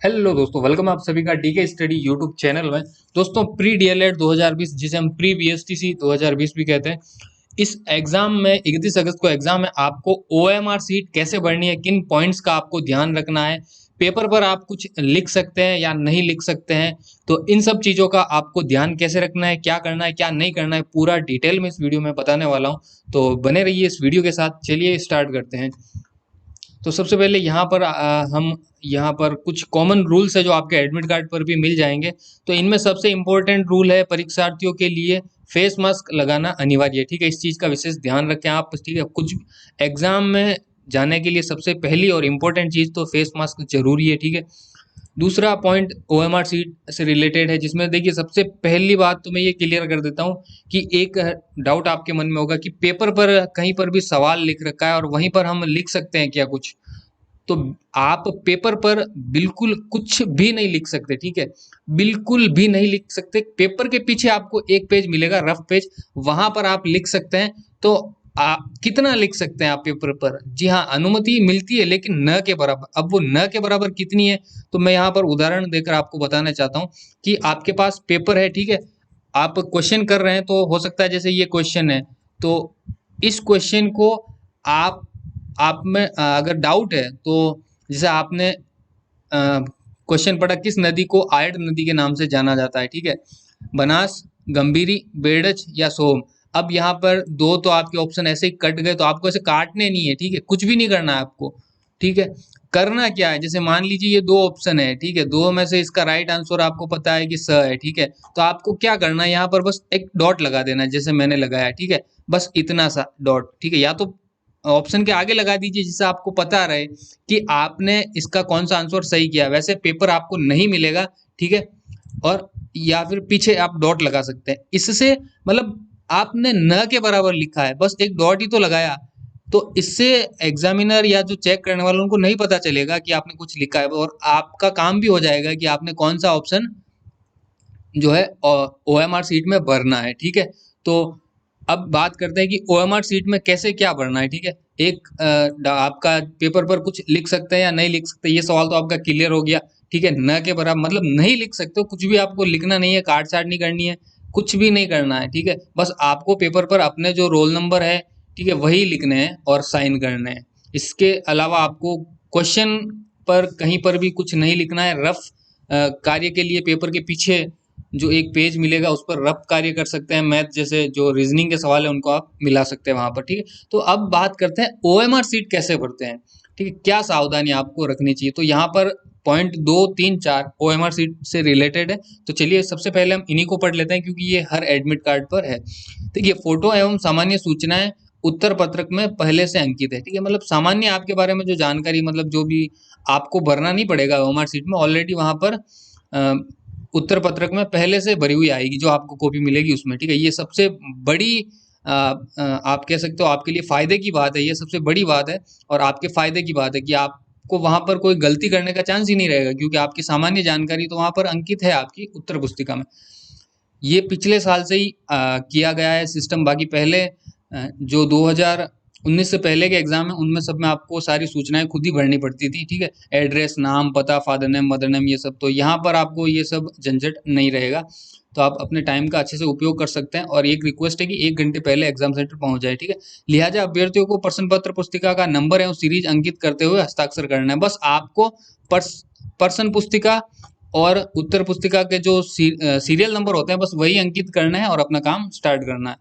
Hello दोस्तों, welcome आप सभी का डीके स्टडी यूट्यूब चैनल में। दोस्तों, प्री डीएलएड 2020 जिसे हम प्री बीएसटीसी 2020 भी कहते हैं, इस एग्जाम में 31 अगस्त को एग्जाम है। आपको ओएमआर सीट कैसे भरनी है, किन पॉइंट्स का आपको ध्यान रखना है, पेपर पर आप कुछ लिख सकते हैं या नहीं लिख सकते हैं, तो इन सब चीज़ों का आपको ध्यान कैसे रखना है, क्या करना है क्या नहीं करना है, पूरा डिटेल में इस वीडियो में बताने वाला हूँ। तो बने रहिए इस वीडियो के साथ। चलिए स्टार्ट करते हैं। तो सबसे पहले यहाँ पर हम यहाँ पर कुछ कॉमन रूल्स है जो आपके एडमिट कार्ड पर भी मिल जाएंगे। तो इनमें सबसे इम्पोर्टेंट रूल है परीक्षार्थियों के लिए फेस मास्क लगाना अनिवार्य है। ठीक है, इस चीज़ का विशेष ध्यान रखें आप। ठीक है, कुछ एग्जाम में जाने के लिए सबसे पहली और इम्पोर्टेंट चीज़ तो फेस मास्क जरूरी है। ठीक है, दूसरा पॉइंट ओएमआर सीट से रिलेटेड है, जिसमें देखिए सबसे पहली बात तो मैं ये क्लियर कर देता हूँ कि एक डाउट आपके मन में होगा कि पेपर पर कहीं पर भी सवाल लिख रखा है और वहीं पर हम लिख सकते हैं क्या कुछ। तो आप पेपर पर बिल्कुल कुछ भी नहीं लिख सकते। ठीक है, बिल्कुल भी नहीं लिख सकते। पेपर के पीछे आपको एक पेज मिलेगा, रफ पेज, वहां पर आप लिख सकते हैं। तो आप कितना लिख सकते हैं आप पेपर पर? जी हाँ, अनुमति मिलती है लेकिन न के बराबर। अब वो न के बराबर कितनी है, तो मैं यहाँ पर उदाहरण देकर आपको बताना चाहता हूँ कि आपके पास पेपर है। ठीक है, आप क्वेश्चन कर रहे हैं, तो हो सकता है जैसे ये क्वेश्चन है, तो इस क्वेश्चन को आप में अगर डाउट है तो जैसे आपने क्वेश्चन पढ़ा, किस नदी को आयड नदी के नाम से जाना जाता है? ठीक है, बनास, गंभीरी, बेड़च या सोम। अब यहाँ पर दो तो आपके ऑप्शन ऐसे ही कट गए, तो आपको ऐसे काटने नहीं है। ठीक है, कुछ भी नहीं करना है आपको। ठीक है, करना क्या है, जैसे मान लीजिए ये दो ऑप्शन है। ठीक है, दो में से इसका राइट आंसर आपको पता है कि स है। ठीक है, तो आपको क्या करना है, यहाँ पर बस एक डॉट लगा देना है जैसे मैंने लगाया। ठीक है, बस इतना सा डॉट। ठीक है, या तो ऑप्शन के आगे लगा दीजिए जिससे आपको पता रहे कि आपने इसका कौन सा आंसर सही किया। वैसे पेपर आपको नहीं मिलेगा। ठीक है, और या फिर पीछे आप डॉट लगा सकते हैं। इससे मतलब आपने न के बराबर लिखा है, बस एक डॉट ही तो लगाया। तो इससे एग्जामिनर या जो चेक करने वाले उनको नहीं पता चलेगा कि आपने कुछ लिखा है, और आपका काम भी हो जाएगा कि आपने कौन सा ऑप्शन जो है ओएमआर सीट में भरना है। ठीक है, तो अब बात करते हैं कि ओएमआर सीट में कैसे क्या भरना है। ठीक है, एक आपका पेपर पर कुछ लिख सकते हैं या नहीं लिख सकते, ये सवाल तो आपका क्लियर हो गया। ठीक है, न के बराबर मतलब नहीं लिख सकते हो, कुछ भी आपको लिखना नहीं है, काट छाट नहीं करनी है, कुछ भी नहीं करना है। ठीक है, बस आपको पेपर पर अपने जो रोल नंबर है, ठीक है, वही लिखने हैं और साइन करने हैं। इसके अलावा आपको क्वेश्चन पर कहीं पर भी कुछ नहीं लिखना है। रफ कार्य के लिए पेपर के पीछे जो एक पेज मिलेगा उस पर रफ कार्य कर सकते हैं। मैथ जैसे जो रीजनिंग के सवाल है उनको आप मिला सकते हैं वहां पर। ठीक है, तो अब बात करते हैं ओएमआर सीट कैसे भरते हैं। ठीक है, क्या सावधानी आपको रखनी चाहिए, तो यहाँ पर पॉइंट 2, 3, 4 ओएमआर सीट से रिलेटेड है। तो चलिए सबसे पहले हम इन्हीं को पढ़ लेते हैं क्योंकि ये हर एडमिट कार्ड पर है। देखिए, फोटो एवं सामान्य सूचनाएं उत्तर पत्रक में पहले से अंकित है। ठीक है, मतलब सामान्य आपके बारे में जो जानकारी, मतलब जो भी आपको भरना नहीं पड़ेगा ओएमआर सीट में, ऑलरेडी वहां पर उत्तर पत्रक में पहले से भरी हुई आएगी जो आपको कॉपी मिलेगी उसमें। ठीक है, ये सबसे बड़ी आप कह सकते हो आपके लिए फायदे की बात है, ये सबसे बड़ी बात है और आपके फायदे की बात है कि आपको वहां पर कोई गलती करने का चांस ही नहीं रहेगा, क्योंकि आपकी सामान्य जानकारी तो वहां पर अंकित है आपकी उत्तर पुस्तिका में। ये पिछले साल से ही किया गया है सिस्टम। बाकी पहले जो 2019 से पहले के एग्जाम है उनमें सब में आपको सारी सूचनाएं खुद ही भरनी पड़ती थी। ठीक है, एड्रेस, नाम, पता, फादर नेम, मदर नेम, ये सब। तो यहाँ पर आपको ये सब झंझट नहीं रहेगा, तो आप अपने टाइम का अच्छे से उपयोग कर सकते हैं। और एक रिक्वेस्ट है कि 1 घंटे पहले एग्जाम सेंटर पहुंच जाए। ठीक है, लिहाजा अभ्यर्थियों को प्रश्न पत्र पुस्तिका का नंबर एवं सीरीज अंकित करते हुए हस्ताक्षर करना है। बस आपको प्रश्न पुस्तिका और उत्तर पुस्तिका के जो सीरियल नंबर होते हैं बस वही अंकित करना है और अपना काम स्टार्ट करना है।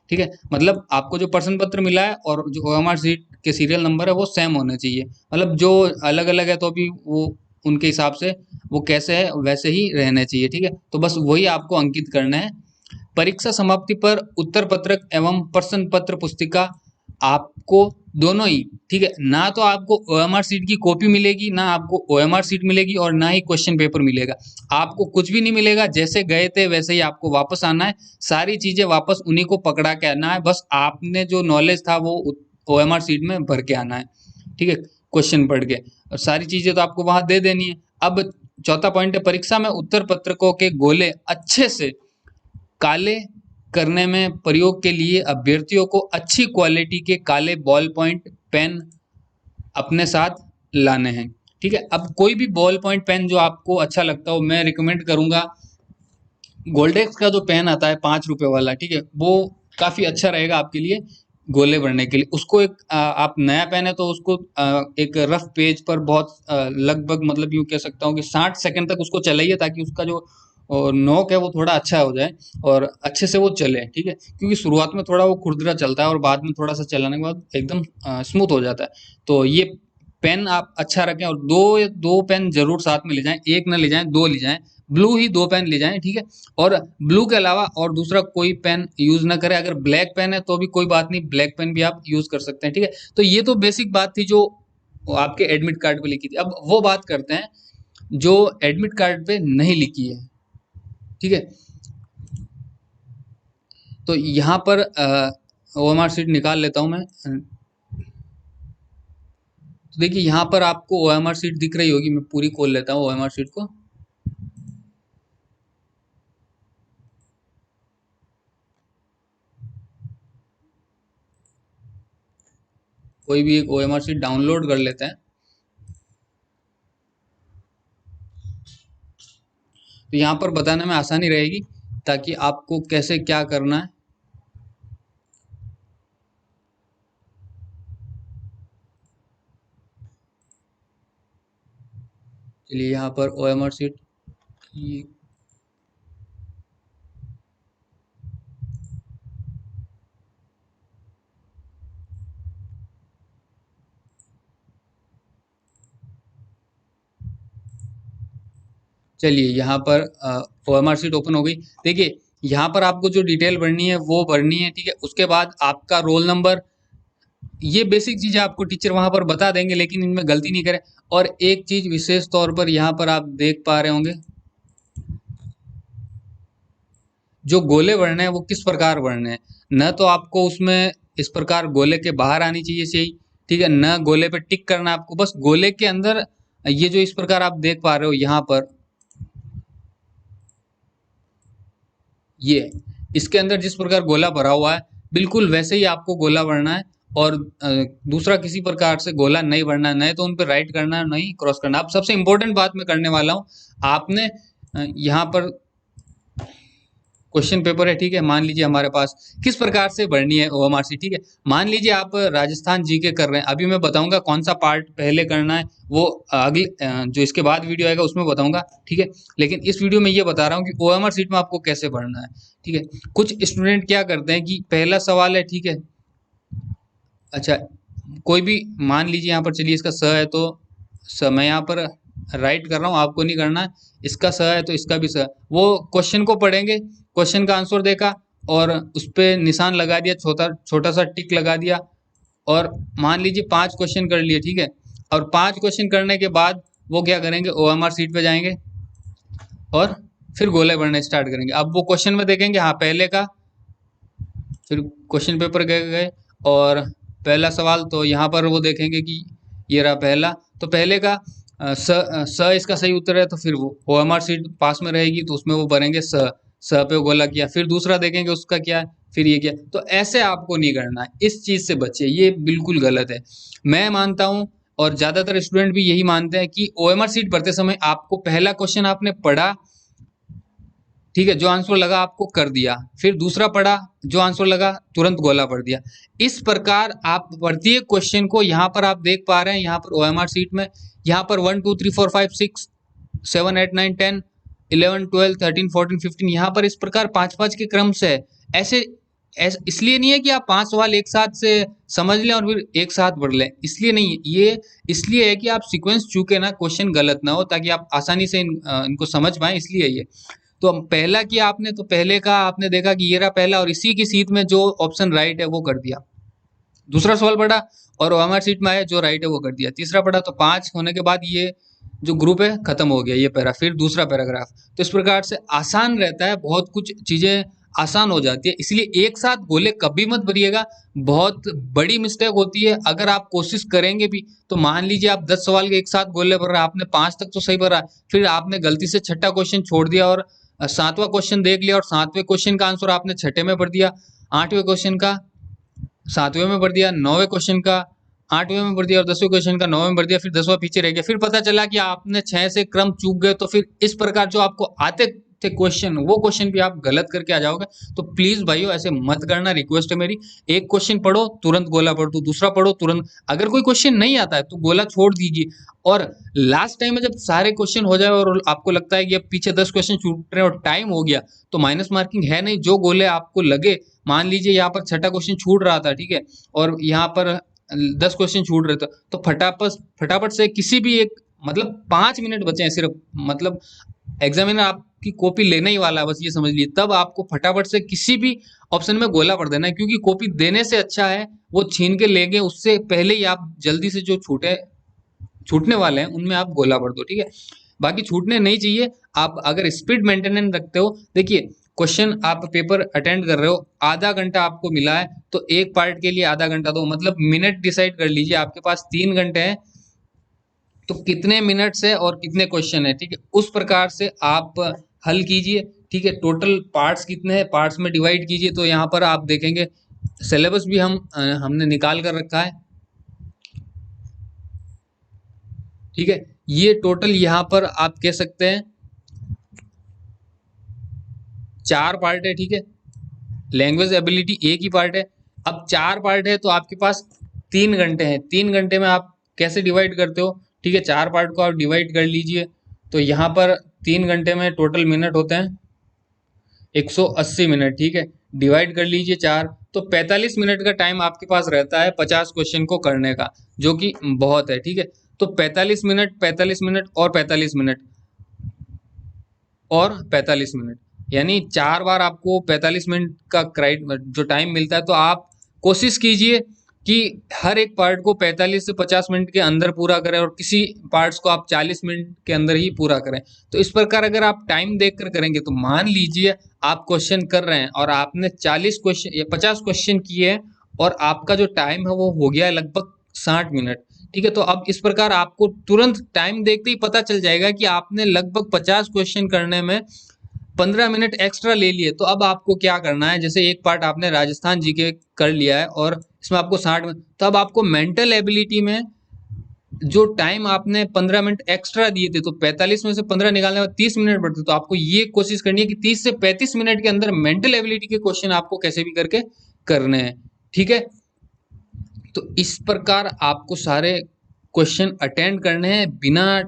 ठीक है, मतलब आपको जो प्रश्न पत्र मिला है और जो ओएमआर सीट के सीरियल नंबर है वो सेम होने चाहिए। मतलब जो अलग अलग है तो अभी वो उनके हिसाब से वो कैसे है वैसे ही रहने चाहिए। ठीक है, तो बस वही आपको अंकित करना है। परीक्षा समाप्ति पर उत्तर पत्रक एवं प्रश्न पत्र पुस्तिका आपको दोनों ही, ठीक है, ना तो आपको ओएमआर सीट की कॉपी मिलेगी, ना आपको ओएमआर सीट मिलेगी और ना ही क्वेश्चन पेपर मिलेगा। आपको कुछ भी नहीं मिलेगा, जैसे गए थे वैसे ही आपको वापस आना है। सारी चीजें वापस उन्हीं को पकड़ा के आना है, बस आपने जो नॉलेज था वो ओएमआर सीट में भर के आना है। ठीक है, क्वेश्चन पढ़ के, और सारी चीजें तो आपको वहां दे देनी है। अब चौथा पॉइंट है, परीक्षा में उत्तर पत्रकों के गोले अच्छे से काले करने में प्रयोग के लिए अभ्यर्थियों को अच्छी क्वालिटी के काले बॉल पॉइंट पेन अपने साथ लाने हैं। ठीक है। अब कोई भी बॉल पॉइंट पेन जो आपको अच्छा लगता हो, मैं रिकमेंड करूंगा गोल्डेक्स का जो पेन आता है 5 रुपए वाला, ठीक है, वो काफी अच्छा रहेगा आपके लिए गोले भरने के लिए। उसको एक आप नया पेन है तो उसको एक रफ पेज पर बहुत लगभग मतलब यूँ कह सकता हूँ कि 60 सेकंड तक उसको चलाइए, ताकि उसका जो नोक है वो थोड़ा अच्छा हो जाए और अच्छे से वो चले, ठीक है। क्योंकि शुरुआत में थोड़ा वो खुरदरा चलता है और बाद में थोड़ा सा चलाने के बाद एकदम स्मूथ हो जाता है। तो ये पेन आप अच्छा रखें, और दो पेन जरूर साथ में ले जाएं, एक ना ले जाएं, दो ले जाएं। ब्लू ही दो पेन ले जाएं, ठीक है। और ब्लू के अलावा और दूसरा कोई पेन यूज ना करें। अगर ब्लैक पेन है तो भी कोई बात नहीं, ब्लैक पेन भी आप यूज कर सकते हैं, ठीक है। तो ये तो बेसिक बात थी जो आपके एडमिट कार्ड पे लिखी थी। अब वो बात करते हैं जो एडमिट कार्ड पे नहीं लिखी है, ठीक है। तो यहाँ पर ओएमआर शीट निकाल लेता हूँ मैं। तो देखिए यहाँ पर आपको ओएमआर शीट दिख रही होगी, मैं पूरी खोल लेता हूँ ओएमआर शीट को। कोई भी एक ओएमआर शीट डाउनलोड कर लेते हैं। तो यहाँ पर बताने में आसानी रहेगी, ताकि आपको कैसे क्या करना है। चलिए यहाँ पर ओएमआर शीट की चलिए यहाँ पर ओएमआर शीट ओपन हो गई। देखिए यहाँ पर आपको जो डिटेल भरनी है वो भरनी है, ठीक है। उसके बाद आपका रोल नंबर, ये बेसिक चीजें आपको टीचर वहां पर बता देंगे, लेकिन इनमें गलती नहीं करें। और एक चीज विशेष तौर पर यहाँ पर आप देख पा रहे होंगे, जो गोले भरने हैं वो किस प्रकार भरने हैं। न तो आपको उसमें इस प्रकार गोले के बाहर आनी चाहिए सही, ठीक है, न गोले पे टिक करना है आपको, बस गोले के अंदर। ये जो इस प्रकार आप देख पा रहे हो यहाँ पर, ये इसके अंदर जिस प्रकार गोला भरा हुआ है, बिल्कुल वैसे ही आपको गोला भरना है। और दूसरा किसी प्रकार से गोला नहीं भरना है, नहीं तो उन पे राइट करना है, नहीं क्रॉस करना। अब सबसे इंपॉर्टेंट बात मैं करने वाला हूँ। आपने यहाँ पर क्वेश्चन पेपर है, ठीक है, मान लीजिए हमारे पास किस प्रकार से भरनी है ओएमआर शीट, ठीक है। मान लीजिए आप राजस्थान जीके कर रहे हैं, अभी मैं बताऊंगा कौन सा पार्ट पहले करना है, वो अगले जो इसके बाद वीडियो आएगा उसमें बताऊंगा, ठीक है। लेकिन इस वीडियो में ये बता रहा हूँ कि ओएमआर शीट में आपको कैसे भरना है, ठीक है। कुछ स्टूडेंट क्या करते हैं कि पहला सवाल है, ठीक है, अच्छा, कोई भी मान लीजिए यहाँ पर, चलिए इसका स है तो मैं यहाँ पर राइट कर रहा हूँ, आपको नहीं करना है। इसका स है तो इसका भी स। वो क्वेश्चन को पढ़ेंगे, क्वेश्चन का आंसर देखा और उस पर निशान लगा दिया, छोटा छोटा सा टिक लगा दिया। और मान लीजिए 5 क्वेश्चन कर लिए, ठीक है। और 5 क्वेश्चन करने के बाद वो क्या करेंगे, ओएमआर शीट पे जाएंगे और फिर गोले भरने स्टार्ट करेंगे। अब वो क्वेश्चन में देखेंगे, हाँ पहले का, फिर क्वेश्चन पेपर गए गए और पहला सवाल, तो यहाँ पर वो देखेंगे कि ये रहा पहला, तो पहले का स इसका सही उत्तर है, तो फिर वो ओएमआर शीट पास में रहेगी तो उसमें वो भरेंगे स पे गोला किया। फिर दूसरा देखेंगे उसका क्या है, फिर ये क्या। तो ऐसे आपको नहीं करना है, इस चीज से बचिए, ये बिल्कुल गलत है। मैं मानता हूँ और ज्यादातर स्टूडेंट भी यही मानते हैं कि ओएमआर शीट भरते समय आपको पहला क्वेश्चन आपने पढ़ा, ठीक है, जो आंसर लगा आपको कर दिया, फिर दूसरा पढ़ा, जो आंसर लगा तुरंत गोला पढ़ दिया। इस प्रकार आप प्रत्येक क्वेश्चन को, यहाँ पर आप देख पा रहे हैं, यहाँ पर ओएमआर शीट में यहाँ पर 1 2 3 4 5 6 7 8 9 10 11 12 13 14 15, यहाँ पर इस प्रकार 5 5 के क्रम से है। ऐसे इसलिए नहीं है कि आप 5 सवाल एक साथ से समझ लें और फिर एक साथ पढ़ लें, इसलिए नहीं है ये। इसलिए है कि आप सीक्वेंस चूके ना, क्वेश्चन गलत ना हो, ताकि आप आसानी से इनको समझ पाएं, इसलिए ये। तो पहला किया आपने, तो पहले का आपने देखा कि ये रहा पहला, और इसी की सीट में जो ऑप्शन राइट है वो कर दिया। दूसरा सवाल पढ़ा और ओएमआर शीट में आया जो राइट है वो कर दिया। तीसरा पढ़ा, तो 5 होने के बाद ये जो ग्रुप है खत्म हो गया, ये पैरा, फिर दूसरा पैराग्राफ। तो इस प्रकार से आसान रहता है, बहुत कुछ चीजें आसान हो जाती है। इसलिए एक साथ गोले कभी मत भरिएगा, बहुत बड़ी मिस्टेक होती है। अगर आप कोशिश करेंगे भी, तो मान लीजिए आप 10 सवाल के एक साथ गोले भर रहे हैं, आपने 5 तक तो सही भरा, फिर आपने गलती से छठा क्वेश्चन छोड़ दिया और 7वां क्वेश्चन देख लिया और 7वें क्वेश्चन का आंसर आपने छठे में भर दिया, 8वें क्वेश्चन का 7वें में भर दिया, 9वें क्वेश्चन का 8वें में भर दिया और 10वें क्वेश्चन का 9वें में भर दिया, फिर 10वां पीछे रह गया, फिर पता चला कि आपने 6 से क्रम चूक गए, तो फिर इस प्रकार जो आपको आते थे क्वेश्चन, वो क्वेश्चन भी आप गलत करके आ जाओगे। तो प्लीज भाइयों ऐसे मत करना, रिक्वेस्ट है मेरी। एक क्वेश्चन पढ़ो तुरंत गोला पढ़ दो, दूसरा पढ़ो तुरंत, अगर कोई क्वेश्चन नहीं आता है तो गोला छोड़ दीजिए। और लास्ट टाइम में जब सारे क्वेश्चन हो जाए और आपको लगता है कि अब पीछे 10 क्वेश्चन छूट रहे हैं और टाइम हो गया, तो माइनस मार्किंग है नहीं, जो गोले आपको लगे, मान लीजिए यहाँ पर छठा क्वेश्चन छूट रहा था, ठीक है, और यहाँ पर 10 क्वेश्चन छूट रहे थे, तो फटाफट फटाफट से किसी भी एक, मतलब 5 मिनट बचे हैं सिर्फ, मतलब एग्जामिनर आपकी कॉपी लेने ही वाला है, बस ये समझ लीजिए, तब आपको फटाफट से किसी भी ऑप्शन में गोला पढ़ देना है, क्योंकि कॉपी देने से अच्छा है वो छीन के लेंगे, उससे पहले ही आप जल्दी से जो छूटने वाले हैं उनमें आप गोला भर दो, ठीक है। बाकी छूटने नहीं चाहिए। आप अगर स्पीड मेंटेनेंस रखते हो, देखिए क्वेश्चन आप पेपर अटेंड कर रहे हो, आधा घंटा आपको मिला है, तो एक पार्ट के लिए आधा घंटा दो, मतलब मिनट डिसाइड कर लीजिए, आपके पास 3 घंटे हैं, तो कितने मिनट्स है और कितने क्वेश्चन है, ठीक है, उस प्रकार से आप हल कीजिए, ठीक है। टोटल पार्ट्स कितने हैं, पार्ट्स में डिवाइड कीजिए, तो यहाँ पर आप देखेंगे सिलेबस भी हमने निकाल कर रखा है, ठीक है। ये टोटल यहाँ पर आप कह सकते हैं 4 पार्ट है, ठीक है। लैंग्वेज एबिलिटी एक ही पार्ट है। अब 4 पार्ट है तो आपके पास 3 घंटे हैं, 3 घंटे में आप कैसे डिवाइड करते हो, ठीक है, 4 पार्ट को आप डिवाइड कर लीजिए, तो यहाँ पर 3 घंटे में टोटल मिनट होते हैं 180 मिनट, ठीक है। डिवाइड कर लीजिए 4, तो 45 मिनट का टाइम आपके पास रहता है 50 क्वेश्चन को करने का, जो कि बहुत है, ठीक है। तो 45 मिनट, 45 मिनट और 45 मिनट और 45 मिनट, यानी 4 बार आपको 45 मिनट का जो टाइम मिलता है, तो आप कोशिश कीजिए कि हर एक पार्ट को 45 से 50 मिनट के अंदर पूरा करें, और किसी पार्ट्स को आप 40 मिनट के अंदर ही पूरा करें। तो इस प्रकार अगर आप टाइम देखकर करेंगे, तो मान लीजिए आप क्वेश्चन कर रहे हैं और आपने 40 क्वेश्चन या 50 क्वेश्चन किए हैं, और आपका जो टाइम है वो हो गया है लगभग 60 मिनट, ठीक है। तो अब इस प्रकार आपको तुरंत टाइम देखते ही पता चल जाएगा कि आपने लगभग 50 क्वेश्चन करने में 15 मिनट एक्स्ट्रा ले लिए। तो अब आपको क्या करना है, जैसे एक पार्ट आपने राजस्थान जीके कर लिया है और इसमें आपको 60 मिनट, तो अब आपको मेंटल एबिलिटी में जो टाइम आपने 15 मिनट एक्स्ट्रा दिए थे, तो 45 में से 15 निकालने में 30 मिनट बढ़ते, तो आपको ये कोशिश करनी है कि 30 से 35 मिनट के अंदर मेंटल एबिलिटी के क्वेश्चन आपको कैसे भी करके करने हैं, ठीक है। तो इस प्रकार आपको सारे क्वेश्चन अटेंड करने हैं बिना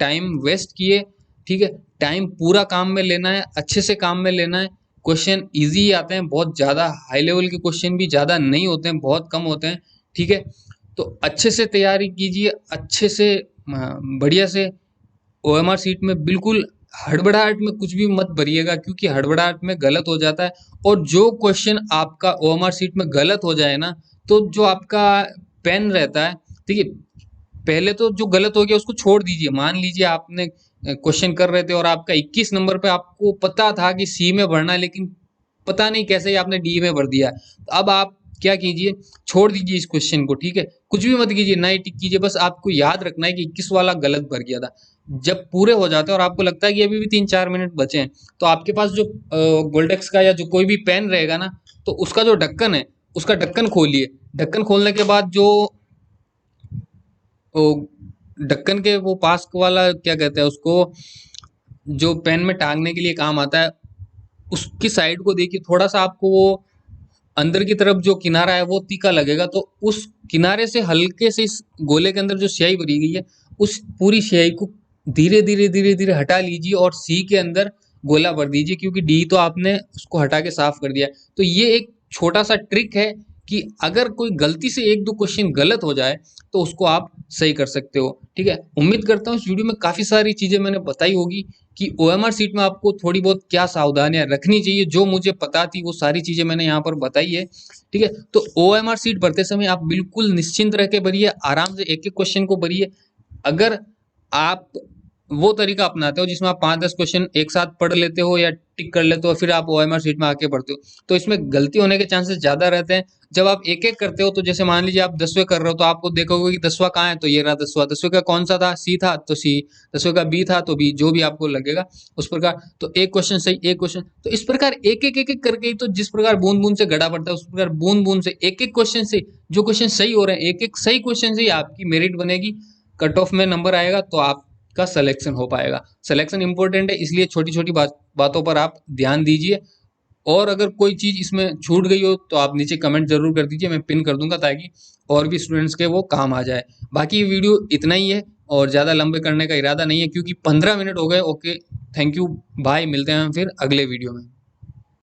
टाइम वेस्ट किए, ठीक है। टाइम पूरा काम में लेना है, अच्छे से काम में लेना है। क्वेश्चन इजी आते हैं, बहुत ज़्यादा हाई लेवल के क्वेश्चन भी ज़्यादा नहीं होते हैं, बहुत कम होते हैं, ठीक है। तो अच्छे से तैयारी कीजिए, अच्छे से बढ़िया से। ओएमआर सीट में बिल्कुल हड़बड़ाहट में कुछ भी मत भरिएगा, क्योंकि हड़बड़ाहट में गलत हो जाता है। और जो क्वेश्चन आपका ओएमआर सीट में गलत हो जाए ना, तो जो आपका पेन रहता है, ठीक है, पहले तो जो गलत हो गया उसको छोड़ दीजिए। मान लीजिए आपने क्वेश्चन कर रहे थे और आपका 21 नंबर पे आपको पता था कि सी में भरना है, लेकिन पता नहीं कैसे ही आपने डी में भर दिया। तो अब आप क्या कीजिए, छोड़ दीजिए इस क्वेश्चन को, ठीक है, कुछ भी मत कीजिए, ना ही टिक कीजिए, बस आपको याद रखना है कि 21 वाला गलत भर गया था। जब पूरे हो जाते हैं और आपको लगता है कि अभी भी 3-4 मिनट बचे हैं, तो आपके पास जो गोल्डेक्स का या जो कोई भी पेन रहेगा ना, तो उसका जो ढक्कन है, उसका ढक्कन खोलिए। ढक्कन खोलने के बाद जो ढक्कन के वो पास वाला क्या कहते हैं उसको, जो पेन में टांगने के लिए काम आता है, उसकी साइड को देखिए, थोड़ा सा आपको वो अंदर की तरफ जो किनारा है वो तीखा लगेगा, तो उस किनारे से हल्के से इस गोले के अंदर जो स्याही भरी गई है, उस पूरी स्याही को धीरे धीरे धीरे धीरे हटा लीजिए और सी के अंदर गोला भर दीजिए, क्योंकि डी तो आपने उसको हटा के साफ कर दिया है। तो ये एक छोटा सा ट्रिक है कि अगर कोई गलती से 1-2 क्वेश्चन गलत हो जाए, तो उसको आप सही कर सकते हो, ठीक है। उम्मीद करता हूँ इस वीडियो में काफ़ी सारी चीज़ें मैंने बताई होगी कि ओएमआर सीट में आपको थोड़ी बहुत क्या सावधानियां रखनी चाहिए। जो मुझे पता थी वो सारी चीज़ें मैंने यहाँ पर बताई है, ठीक है। तो ओएमआर सीट भरते समय आप बिल्कुल निश्चिंत रह के भरिए, आराम से एक एक क्वेश्चन को भरिए। अगर आप वो तरीका अपनाते हो जिसमें आप 5-10 क्वेश्चन एक साथ पढ़ लेते हो या टिक कर लेते हो, फिर आप ओएमआर शीट में आके पढ़ते हो, तो इसमें गलती होने के चांसेस ज़्यादा रहते हैं। जब आप एक-एक करते हो, तो जैसे मान लीजिए आप 10वें कर रहे हो, तो आपको देखोगे कि 10वां कहाँ है, तो ये रहा 10वां, 10वें का कौन सा था, सी था तो सी, 10वें का बी था तो बी, जो भी आपको लगेगा उस प्रकार। तो एक क्वेश्चन सही, एक क्वेश्चन, तो इस प्रकार एक-एक एक-एक करके ही तो जिस प्रकार बूंद-बूंद से घड़ा पड़ता है, उस प्रकार बूंद-बूंद से एक-एक क्वेश्चन से जो क्वेश्चन सही हो रहे हैं, एक-एक सही क्वेश्चन से ही आपकी मेरिट बनेगी, कट ऑफ में नंबर आएगा, तो आपका सिलेक्शन हो पाएगा। सिलेक्शन इंपॉर्टेंट है, इसलिए छोटी-छोटी बातों पर आप ध्यान दीजिए। और अगर कोई चीज़ इसमें छूट गई हो तो आप नीचे कमेंट ज़रूर कर दीजिए, मैं पिन कर दूंगा ताकि और भी स्टूडेंट्स के वो काम आ जाए। बाकी ये वीडियो इतना ही है और ज़्यादा लंबे करने का इरादा नहीं है, क्योंकि 15 मिनट हो गए। ओके, थैंक यू, बाय, मिलते हैं फिर अगले वीडियो में।